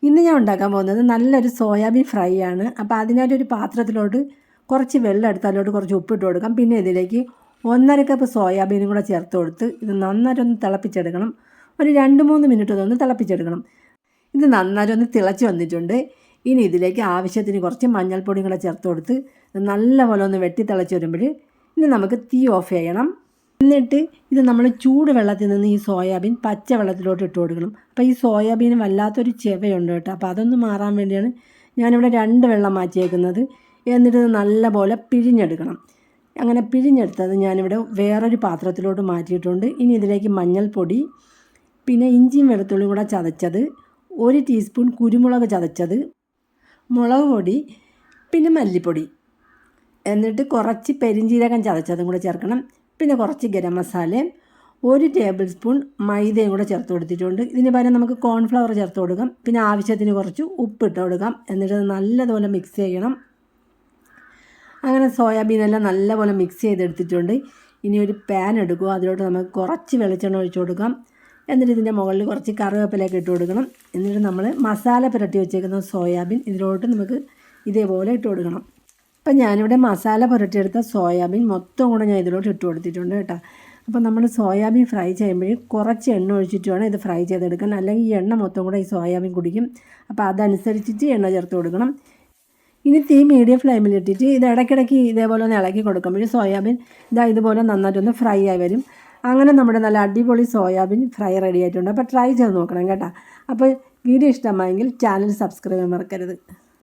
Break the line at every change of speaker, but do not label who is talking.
ഇന്ന് ഞാൻ ഉണ്ടാക്കാൻ പോകുന്നത് നല്ലൊരു സോയാബീൻ ഫ്രൈ ആണ്. അപ്പോൾ അതിനായിട്ടൊരു പാത്രത്തിലോട്ട് കുറച്ച് വെള്ളം എടുത്ത് അതിലോട്ട് കുറച്ച് ഉപ്പിട്ട് കൊടുക്കാം. പിന്നെ ഇതിലേക്ക് 1.5 കപ്പ് സോയാബീനും കൂടെ ചേർത്ത് കൊടുത്ത് ഇത് നന്നായിട്ടൊന്ന് തിളപ്പിച്ചെടുക്കണം. ഒരു 2-3 മിനിറ്റ് ഒന്ന് തിളപ്പിച്ചെടുക്കണം. ഇത് നന്നായിട്ടൊന്ന് തിളച്ച് വന്നിട്ടുണ്ട്. ഇനി ഇതിലേക്ക് ആവശ്യത്തിന് കുറച്ച് മഞ്ഞൾപ്പൊടിയും കൂടെ ചേർത്ത് കൊടുത്ത് നല്ലപോലെ ഒന്ന് വെട്ടി തിളച്ച് വരുമ്പോൾ ഇനി നമുക്ക് തീ ഓഫ് ചെയ്യണം. എന്നിട്ട് ഇത് നമ്മൾ ചൂട് വെള്ളത്തിൽ നിന്ന് ഈ സോയാബീൻ പച്ച വെള്ളത്തിലോട്ട് ഇട്ട് കൊടുക്കണം. അപ്പോൾ ഈ സോയാബീന് വല്ലാത്തൊരു ചെവയുണ്ട് കേട്ടോ. അപ്പോൾ അതൊന്ന് മാറാൻ വേണ്ടിയാണ് ഞാനിവിടെ 2 വെള്ളം മാറ്റിയേക്കുന്നത്. എന്നിട്ട് ഇത് നല്ലപോലെ പിഴിഞ്ഞെടുക്കണം. അങ്ങനെ പിഴിഞ്ഞെടുത്തത് ഞാനിവിടെ വേറൊരു പാത്രത്തിലോട്ട് മാറ്റിയിട്ടുണ്ട്. ഇനി ഇതിലേക്ക് മഞ്ഞൾപ്പൊടി, പിന്നെ ഇഞ്ചിയും വെളുത്തുള്ളിയും കൂടെ ചതച്ചത്, 1 ടീസ്പൂൺ കുരുമുളക് ചതച്ചത്, മുളക് പൊടി, പിന്നെ മല്ലിപ്പൊടി, എന്നിട്ട് കുറച്ച് പെരിഞ്ജീരകം ചതച്ചതും കൂടെ ചേർക്കണം. പിന്നെ കുറച്ച് ഗരം മസാലയും 1 ടേബിൾ സ്പൂൺ മൈദയും കൂടെ ചേർത്ത് കൊടുത്തിട്ടുണ്ട്. ഇതിന് പകരം നമുക്ക് കോൺഫ്ലവർ ചേർത്ത് കൊടുക്കാം. പിന്നെ ആവശ്യത്തിന് കുറച്ച് ഉപ്പിട്ട് കൊടുക്കാം. എന്നിട്ട് നല്ലതുപോലെ മിക്സ് ചെയ്യണം. അങ്ങനെ സോയാബീനെല്ലാം നല്ലപോലെ മിക്സ് ചെയ്തെടുത്തിട്ടുണ്ട്. ഇനി ഒരു പാൻ എടുക്കുക. അതിലോട്ട് നമുക്ക് കുറച്ച് വെളിച്ചെണ്ണ ഒഴിച്ച് കൊടുക്കാം. എന്നിട്ട് ഇതിൻ്റെ മുകളിൽ കുറച്ച് കറിവേപ്പിലയൊക്കെ ഇട്ട് കൊടുക്കണം. എന്നിട്ട് നമ്മൾ മസാല പുരട്ടി വെച്ചേക്കുന്ന സോയാബീൻ ഇതിലോട്ട് നമുക്ക് ഇതേപോലെ ഇട്ട് കൊടുക്കണം. അപ്പം ഞാനിവിടെ മസാല പുരട്ടിയെടുത്ത സോയാബീൻ മൊത്തം കൂടെ ഞാൻ ഇതിലോട്ട് ഇട്ട് കൊടുത്തിട്ടുണ്ട് കേട്ടോ. അപ്പോൾ നമ്മൾ സോയാബീൻ ഫ്രൈ ചെയ്യുമ്പോൾ കുറച്ച് എണ്ണ ഒഴിച്ചിട്ട് വേണം ഇത് ഫ്രൈ ചെയ്തെടുക്കാൻ. അല്ലെങ്കിൽ ഈ എണ്ണ മൊത്തം കൂടെ ഈ സോയാബീൻ കുടിക്കും. അപ്പോൾ അതനുസരിച്ചിട്ട് എണ്ണ ചേർത്ത് കൊടുക്കണം. ഇനി തീ മീഡിയം ഫ്ലെയിമിലിട്ടിട്ട് ഇത് ഇടയ്ക്കിടയ്ക്ക് ഇതേപോലെ ഒന്ന് ഇളക്കി കൊടുക്കുമ്പോൾ സോയാബീൻ ഇതുപോലെ നന്നായിട്ടൊന്ന് ഫ്രൈ ആയി വരും. അങ്ങനെ നമ്മുടെ നല്ല അടിപൊളി സോയാബീൻ ഫ്രൈ റെഡി ആയിട്ടുണ്ട്. അപ്പോൾ ട്രൈ ചെയ്ത് നോക്കണം കേട്ടോ. അപ്പോൾ വീഡിയോ ഇഷ്ടമായെങ്കിൽ ചാനൽ സബ്സ്ക്രൈബ് ചെയ്യാൻ മറക്കരുത്.